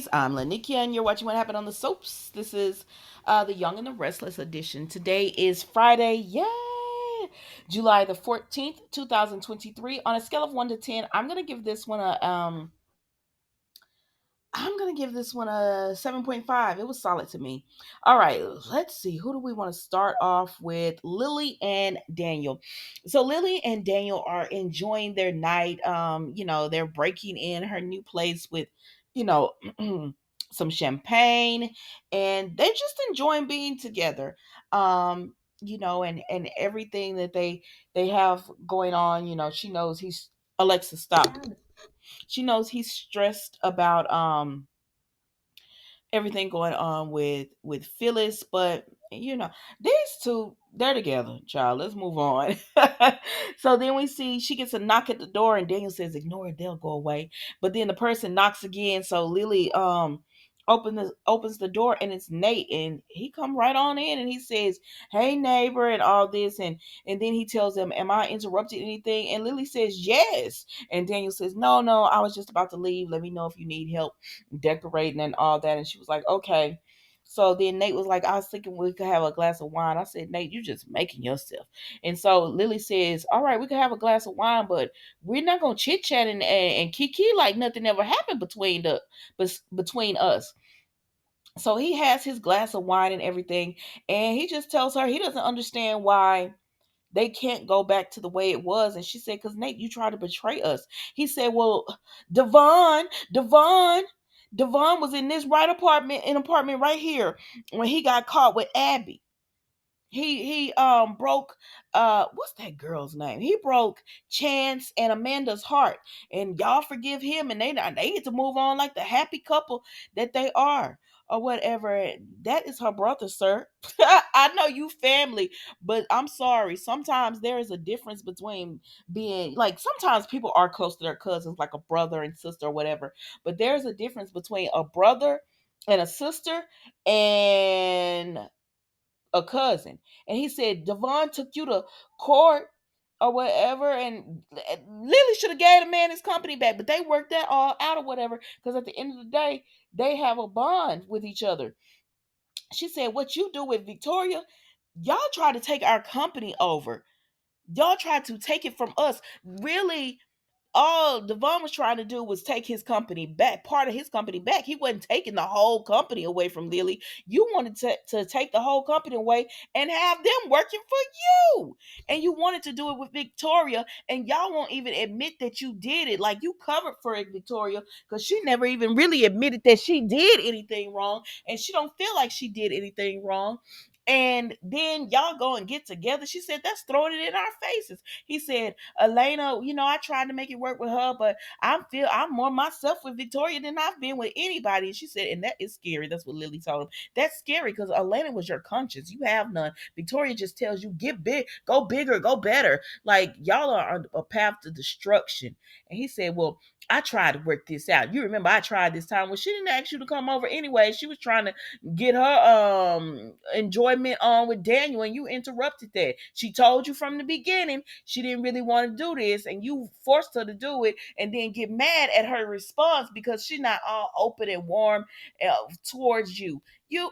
ladies. I'm Lanikia, and you're watching What Happened on the Soaps. This is the Young and the Restless edition. Today is Friday, yay! July the 14th, 2023. On a scale of 1 to 10, I'm gonna give this one a 7.5. It was solid to me. All right, let's see. Who do we want to start off with? Lily and Daniel. So Lily and Daniel are enjoying their night. They're breaking in her new place with, you know, some champagne, and they're just enjoying being together. And everything that they have going on. She knows he's Alexa. Stop. She knows he's stressed about everything going on with Phyllis, but these two, they're together, child. Let's move on. So then we see she gets a knock at the door, and Daniel says, "Ignore it, they'll go away." But then the person knocks again, so Lily opens the door, and it's Nate, and he come right on in, and he says, "Hey neighbor," and all this, and then he tells them, "Am I interrupted anything?" And Lily says, "Yes." And Daniel says, "No, no, I was just about to leave. Let me know if you need help decorating and all that." And she was like, "Okay." So then Nate was like, "I was thinking we could have a glass of wine." I said, "Nate, you just making yourself." And so Lily says, "All right, we can have a glass of wine, but we're not gonna chit chat and kiki like nothing ever happened between us." So he has his glass of wine and everything, and he just tells her he doesn't understand why they can't go back to the way it was. And she said, "Because Nate, you tried to betray us." He said, "Well, Devon, Devon, Devon was in this apartment right here when he got caught with Abby. He broke what's that girl's name? He broke Chance and Amanda's heart, and y'all forgive him, and they get to move on like the happy couple that they are." Or whatever. That is her brother, sir. I know you family, but I'm sorry. Sometimes there is a difference between being like, sometimes people are close to their cousins, like a brother and sister or whatever. But there's a difference between a brother and a sister and a cousin. And he said, "Devon took you to court or whatever, and Lily should have gave the man his company back, but they worked that all out or whatever, because at the end of the day, they have a bond with each other." She said, "What you do with Victoria, y'all try to take our company over. Y'all tried to take it from us. Really, all Devon was trying to do was take his company back, part of his company back. He wasn't taking the whole company away from Lily. You wanted to take the whole company away and have them working for you. And you wanted to do it with Victoria, and y'all won't even admit that you did it. Like, you covered for it, Victoria, because she never even really admitted that she did anything wrong, and she don't feel like she did anything wrong. And then y'all go and get together." She said, "That's throwing it in our faces." He said, "Elena, I tried to make it work with her, but I'm more myself with Victoria than I've been with anybody." And she said, "And that is scary." That's what Lily told him. "That's scary because Elena was your conscience. You have none. Victoria just tells you, get big, go bigger, go better. Like, y'all are on a path to destruction." And he said, "Well, I tried to work this out. You remember I tried this time. Well, she didn't ask you to come over anyway. She was trying to get her enjoyment on with Daniel, and you interrupted that. She told you from the beginning she didn't really want to do this, and you forced her to do it, and then get mad at her response because she's not all open and warm towards you. You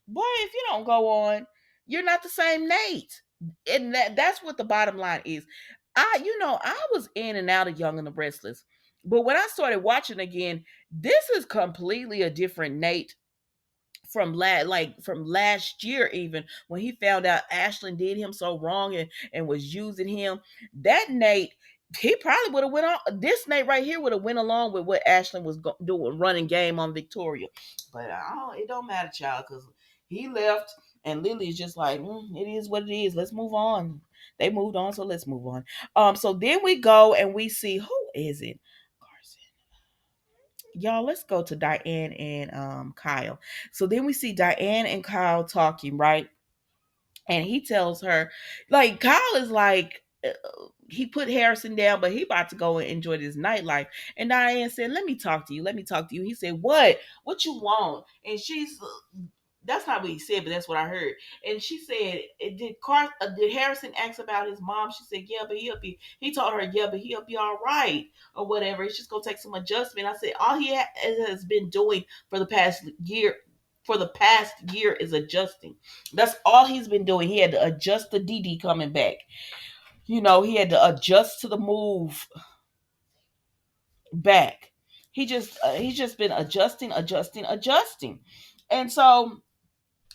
Boy, if you don't go on, you're not the same Nate." And that's what the bottom line is. I was in and out of Young and the Restless, but when I started watching again, this is completely a different Nate from last year, even when he found out Ashlyn did him so wrong and was using him. That Nate, he probably would have went on. This Nate right here would have went along with what Ashlyn was doing, running game on Victoria. But it don't matter, child, because he left, and Lily is just like, it is what it is. Let's move on. They moved on, so let's move on. So then we go and we see, who is it? Carson. Y'all, let's go to Diane and Kyle. So then we see Diane and Kyle talking, right? And he tells her, like, Kyle is like, he put Harrison down, but he about to go and enjoy his nightlife. And Diane said, "Let me talk to you. Let me talk to you." He said, "What? What you want?" And she's That's not what he said, but that's what I heard. And she said, did Harrison ask about his mom? She said, yeah, but he told her, yeah, but he'll be all right or whatever. It's just gonna take some adjustment. I said, all has been doing for the past year. For the past year is adjusting. That's all he's been doing. He had to adjust to DD coming back. He had to adjust to the move back. He's just been adjusting, adjusting, adjusting. And so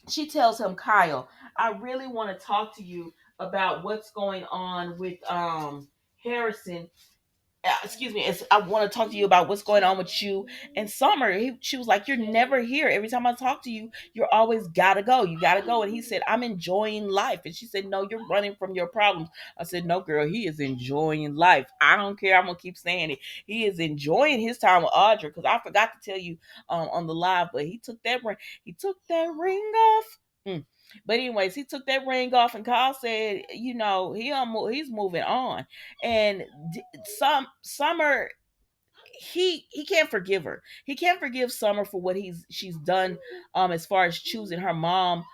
she tells him, Kyle, I really want to talk to you about what's going on with Harrison. Excuse me, I want to talk to you about what's going on with you and Summer. She was like, you're never here. Every time I talk to you, you're always gotta go. You gotta go. And he said, I'm enjoying life. And she said, no, you're running from your problems. I said, no, girl, he is enjoying life. I don't care. I'm gonna keep saying it. He is enjoying his time with Audra, because I forgot to tell you on the live, but he took that ring off. But anyways, he took that ring off, and Kyle said, he's moving on. And Summer, he can't forgive her. He can't forgive Summer for what she's done, as far as choosing her mom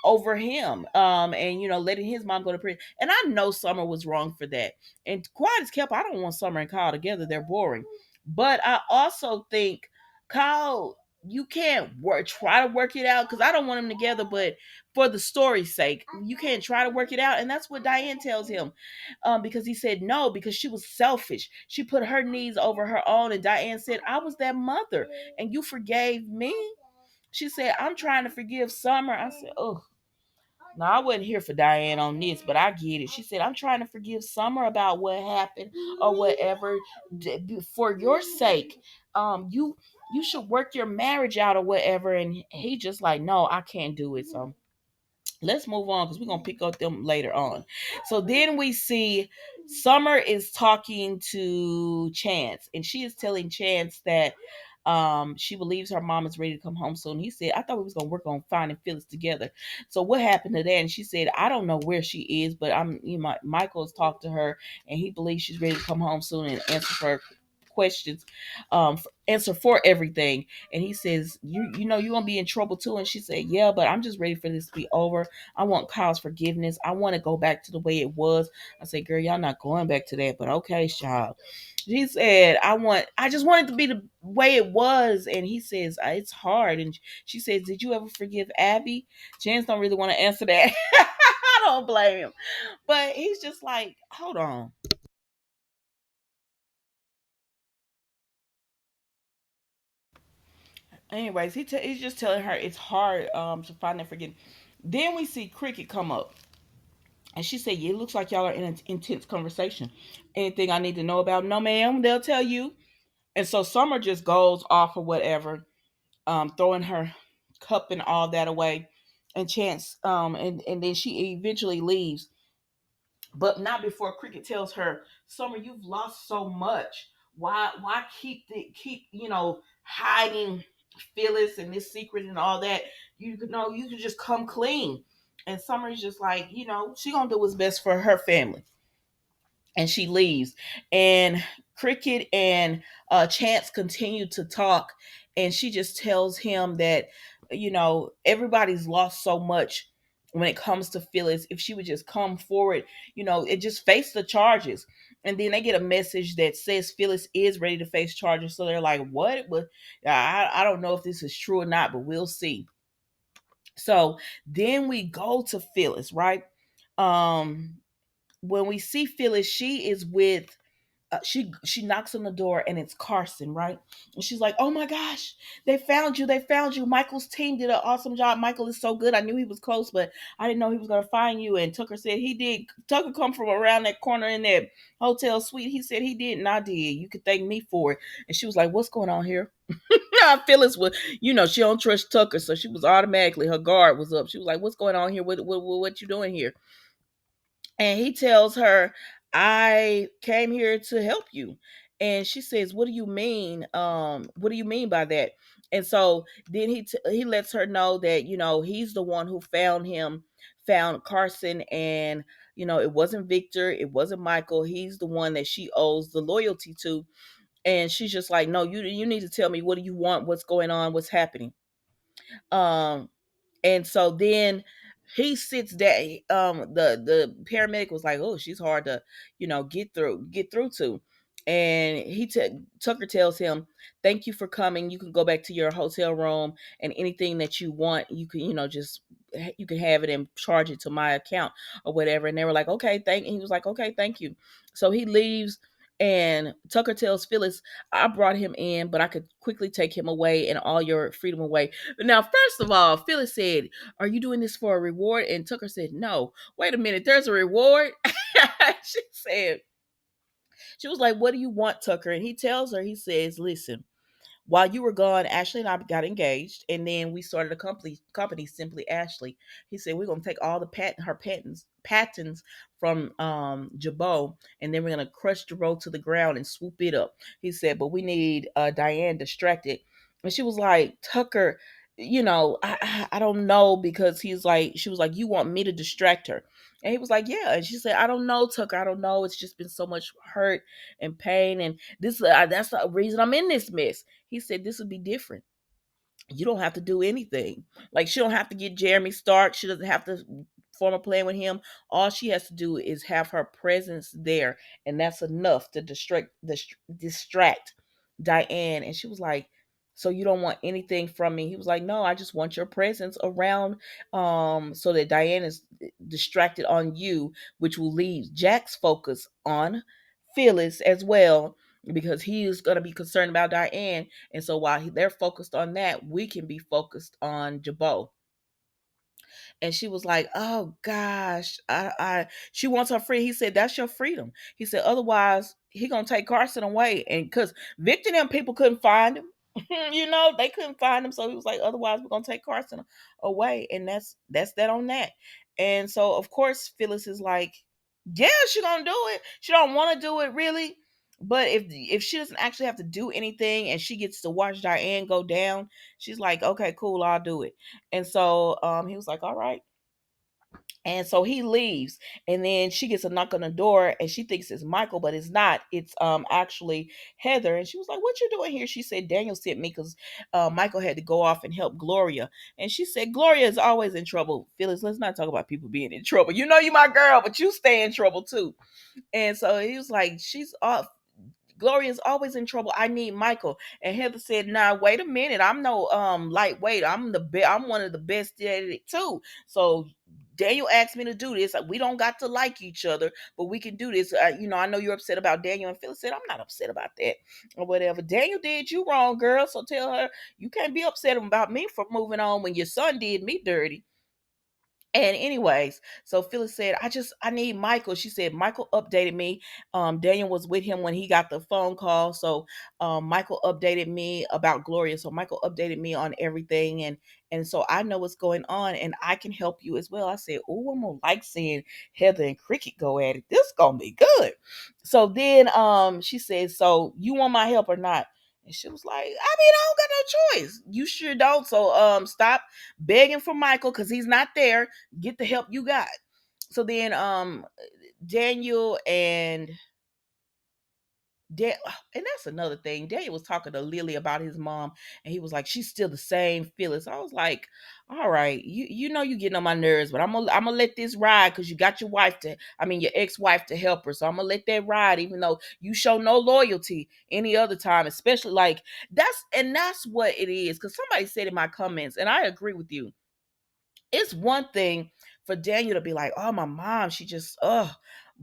over him, and letting his mom go to prison. And I know Summer was wrong for that. And quiet as kept, I don't want Summer and Kyle together. They're boring. But I also think, Kyle, you can't try to work it out, because I don't want them together, but for the story's sake, you can't try to work it out. And that's what Diane tells him, because he said no, because she was selfish. She put her needs over her own. And Diane said, I was that mother, and you forgave me. She said, I'm trying to forgive Summer. I said, oh. No, I wasn't here for Diane on this, but I get it. She said, I'm trying to forgive Summer about what happened or whatever, for your sake. You should work your marriage out or whatever. And he just like, no, I can't do it. So let's move on, because we're gonna pick up them later on. So then we see Summer is talking to Chance, and she is telling Chance that she believes her mom is ready to come home soon. He said, I thought we was gonna work on finding Phyllis together. So what happened to that? And she said, I don't know where she is, but Michael's talked to her, and he believes she's ready to come home soon and answer for questions, answer for everything. And he says, you're gonna be in trouble too. And she said, yeah, but I'm just ready for this to be over. I want Kyle's forgiveness. I want to go back to the way it was. I said, girl, y'all not going back to that, but okay, child. She said, I just want it to be the way it was. And he says, it's hard. And she says, did you ever forgive Abby? Chance don't really want to answer that. I don't blame him, but he's just like, hold on. Anyways, he's just telling her it's hard to find and forget. Then we see Cricket come up, and she said, yeah, it looks like y'all are in an intense conversation. Anything I need to know about? No, ma'am, they'll tell you. And so Summer just goes off or whatever, throwing her cup and all that away. And Chance, and then she eventually leaves, but not before Cricket tells her, Summer, you've lost so much. Why keep hiding Phyllis and this secret and all that? You could just come clean. And Summer's just like, she gonna do what's best for her family. And she leaves. And Cricket and Chance continue to talk, and she just tells him that everybody's lost so much when it comes to Phyllis. If she would just come forward, and just face the charges. And then they get a message that says Phyllis is ready to face charges. So they're like, what? But I don't know if this is true or not, but we'll see. So then we go to Phyllis, right? um when we see Phyllis, she is with she knocks on the door, and it's Carson, right? And she's like, oh my gosh, they found you. Michael's team did an awesome job. Michael is so good. I knew he was close, but I didn't know he was gonna find you. And Tucker said he did. Tucker come from around that corner in that hotel suite. He said he did, and I did. You could thank me for it. And she was like, what's going on here? Phyllis was, she don't trust Tucker, so she was automatically, her guard was up. She was like, what's going on here? What you doing here? And he tells her, I came here to help you. And she says, what do you mean? What do you mean by that? And so then he lets her know that, he's the one who found Carson. And it wasn't Victor, it wasn't Michael. He's the one that she owes the loyalty to. And she's just like, no, you need to tell me, what do you want? What's going on? What's happening? um And so then he sits down. The paramedic was like, "Oh, she's hard to, get through to." And Tucker tells him, "Thank you for coming. You can go back to your hotel room, and anything that you want, you can, just you can have it and charge it to my account or whatever." And they were like, "Okay, thank." And he was like, "Okay, thank you." So he leaves, and Tucker tells Phyllis, "I brought him in, but I could quickly take him away and all your freedom away." Now, first of all, Phyllis said, "Are you doing this for a reward?" And Tucker said, "No." Wait a minute, there's a reward? She said, she was like, "What do you want, Tucker?" And he tells her, he says, "Listen, while you were gone, Ashley and I got engaged, and then we started a company Simply Ashley." He said, "We're gonna take all the her patents from Jabot, and then we're gonna crush Jabot to the ground and swoop it up." He said, "But we need Diane distracted." And she was like, "Tucker, I don't know," because she was like, "You want me to distract her?" And he was like, "Yeah." And she said, "I don't know, Tucker. I don't know. It's just been so much hurt and pain, and that's the reason I'm in this mess." He said, "This would be different. You don't have to do anything. Like, she don't have to get Jeremy Stark. She doesn't have to form a plan with him. All she has to do is have her presence there, and that's enough to distract Diane." And she was like, "So you don't want anything from me?" He was like, "No, I just want your presence around, so that Diane is distracted on you, which will leave Jack's focus on Phyllis as well, because he is going to be concerned about Diane. And so while they're focused on that, we can be focused on Jabot." And she was like, "Oh gosh, she wants her free." He said, "That's your freedom." He said, "Otherwise, he gonna take Carson away." And because Victor and them people couldn't find him, they couldn't find him. So he was like, "Otherwise, we're gonna take Carson away." And that's that on that. And so of course Phyllis is like, "Yeah, she gonna do it. She don't want to do it really." But if she doesn't actually have to do anything and she gets to watch Diane go down, she's like, "Okay, cool, I'll do it." And so he was like, "All right." And so he leaves, and then she gets a knock on the door, and she thinks it's Michael, but it's not. It's actually Heather. And she was like, "What you doing here?" She said, "Daniel sent me because Michael had to go off and help Gloria." And she said, "Gloria is always in trouble." Phyllis, let's not talk about people being in trouble. You know you my girl, but you stay in trouble too. And so he was like, "She's off. Gloria's always in trouble. I need Michael." And Heather said, "Nah, wait a minute. I'm no lightweight. I'm one of the best at it too. So Daniel asked me to do this. We don't got to like each other, but we can do this. I know you're upset about Daniel." And Phyllis said, "I'm not upset about that or whatever. Daniel did you wrong, girl. So tell her you can't be upset about me for moving on when your son did me dirty." And anyways, so Phyllis said, I need Michael." She said, "Michael updated me. Daniel was with him when he got the phone call. So Michael updated me about Gloria. So Michael updated me on everything. And so I know what's going on, and I can help you as well." I said, "Oh, I'm gonna like seeing Heather and Cricket go at it. This gonna be good." So then she said, "So you want my help or not?" And she was like, "I mean, I don't got no choice. You sure don't. So stop begging for Michael because he's not there. Get the help you got." So then Daniel and and that's another thing. Daniel was talking to Lily about his mom, and he was like, "She's still the same Phyllis." I was like, "All right, you know you getting on my nerves, but I'm gonna let this ride because you got your ex-wife to help her. So I'm gonna let that ride, even though you show no loyalty any other time, especially like that's what it is." Because somebody said in my comments, and I agree with you, it's one thing for Daniel to be like, "Oh, my mom, she just,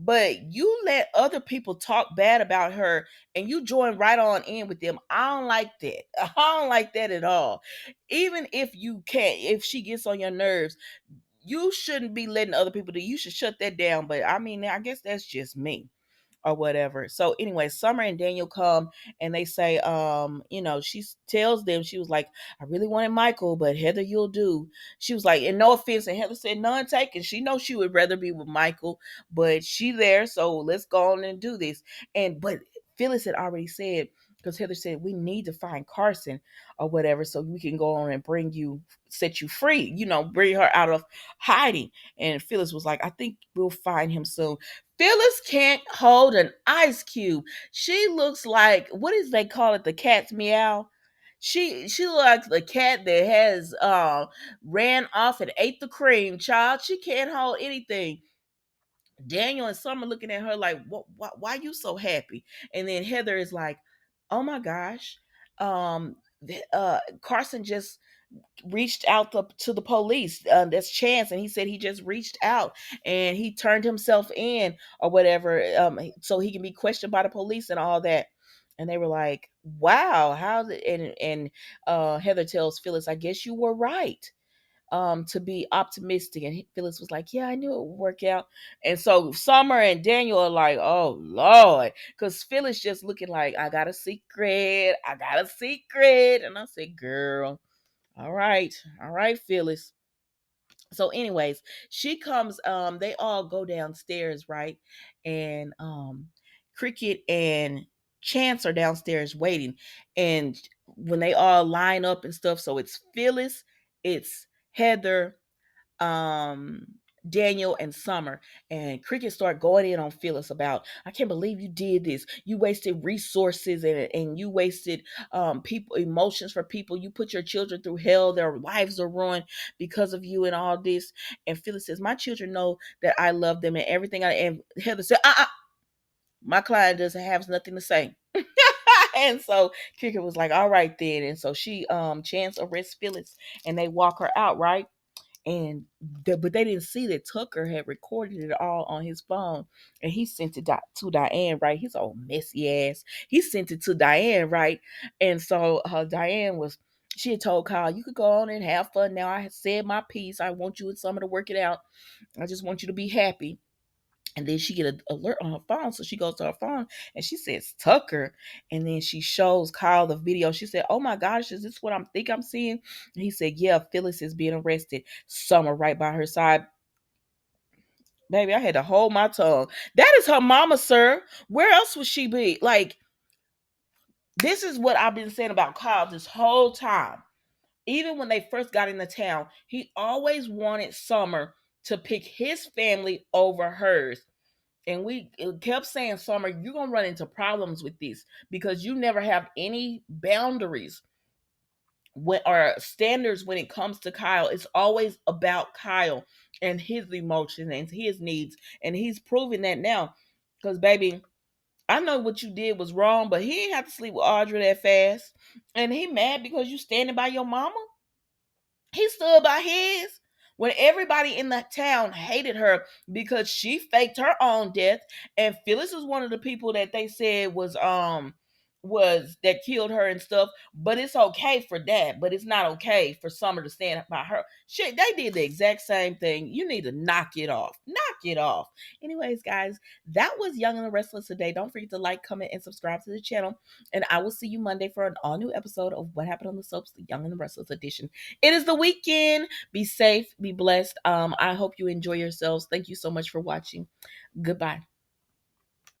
but you let other people talk bad about her and you join right on in with them. I don't like that. I don't like that at all. Even if if she gets on your nerves, you shouldn't be letting other people do. You should shut that down. But I mean, I guess that's just me or whatever." So anyway, Summer and Daniel come, and they say, she tells them, she was like, "I really wanted Michael, but Heather, you'll do." She was like, "And no offense," and Heather said, "None taken." She knows she would rather be with Michael, but she there, so let's go on and do this. But Phyllis had already said, because Heather said, "We need to find Carson or whatever so we can go on and set you free, bring her out of hiding." And Phyllis was like, "I think we'll find him soon." Phyllis can't hold an ice cube. She looks like, what is they call it? The cat's meow. She look like the cat that has ran off and ate the cream, child. She can't hold anything. Daniel and Summer looking at her like, what, why you so happy? And then Heather is like, oh my gosh, Carson just reached out to the police. That's Chance, and he said he just reached out and he turned himself in or whatever, so he can be questioned by the police and all that. And they were like, wow, how's it? And Heather tells Phyllis, I guess you were right, to be optimistic. And Phyllis was like, yeah, I knew it would work out. And so Summer and Daniel are like, oh Lord, because Phyllis just looking like, I got a secret, I got a secret. And I said, girl, all right, Phyllis. So anyways, she comes, they all go downstairs, right? And Cricket and Chance are downstairs waiting. And when they all line up and stuff, so it's Phyllis, it's Heather, um Daniel and Summer. And Cricket start going in on Phyllis about, I can't believe you did this. You wasted resources and you wasted people emotions for people. You put your children through hell. Their lives are ruined because of you and all this. And Phyllis says, my children know that I love them and everything. And Heather said, my client doesn't have nothing to say. And so Cricket was like, all right then. And so she Chance arrests Phyllis and they walk her out, right? And but they didn't see that Tucker had recorded it all on his phone, and he sent it to Diane, right? His old messy ass. He sent it to Diane, right? And so Diane was, she had told Kyle, you could go on and have fun now. I had said my piece. I want you and Summer to work it out. I just want you to be happy. And then she get an alert on her phone. So she goes to her phone and she says Tucker. And then she shows Kyle the video. She said, oh my gosh, is this what I'm seeing? And he said, yeah, Phyllis is being arrested. Summer right by her side. Baby, I had to hold my tongue. That is her mama, sir. Where else would she be? Like, this is what I've been saying about Kyle this whole time. Even when they first got into town, he always wanted Summer to pick his family over hers. And we kept saying, Summer, you're going to run into problems with this because you never have any boundaries or standards when it comes to Kyle. It's always about Kyle and his emotions and his needs. And he's proving that now. Because, baby, I know what you did was wrong, but he ain't have to sleep with Audra that fast. And he mad because you standing by your mama? He stood by his when everybody in the town hated her because she faked her own death. And Phyllis is one of the people that they said was that killed her and stuff. But it's okay for that. But it's not okay for Summer to stand by her. Shit, they did the exact same thing. You need to knock it off. Knock it off. Anyways, guys, that was Young and the Restless today. Don't forget to like, comment, and subscribe to the channel. And I will see you Monday for an all new episode of What Happened on the Soaps, the Young and the Restless edition. It is the weekend. Be safe, be blessed. I hope you enjoy yourselves. Thank you so much for watching. Goodbye.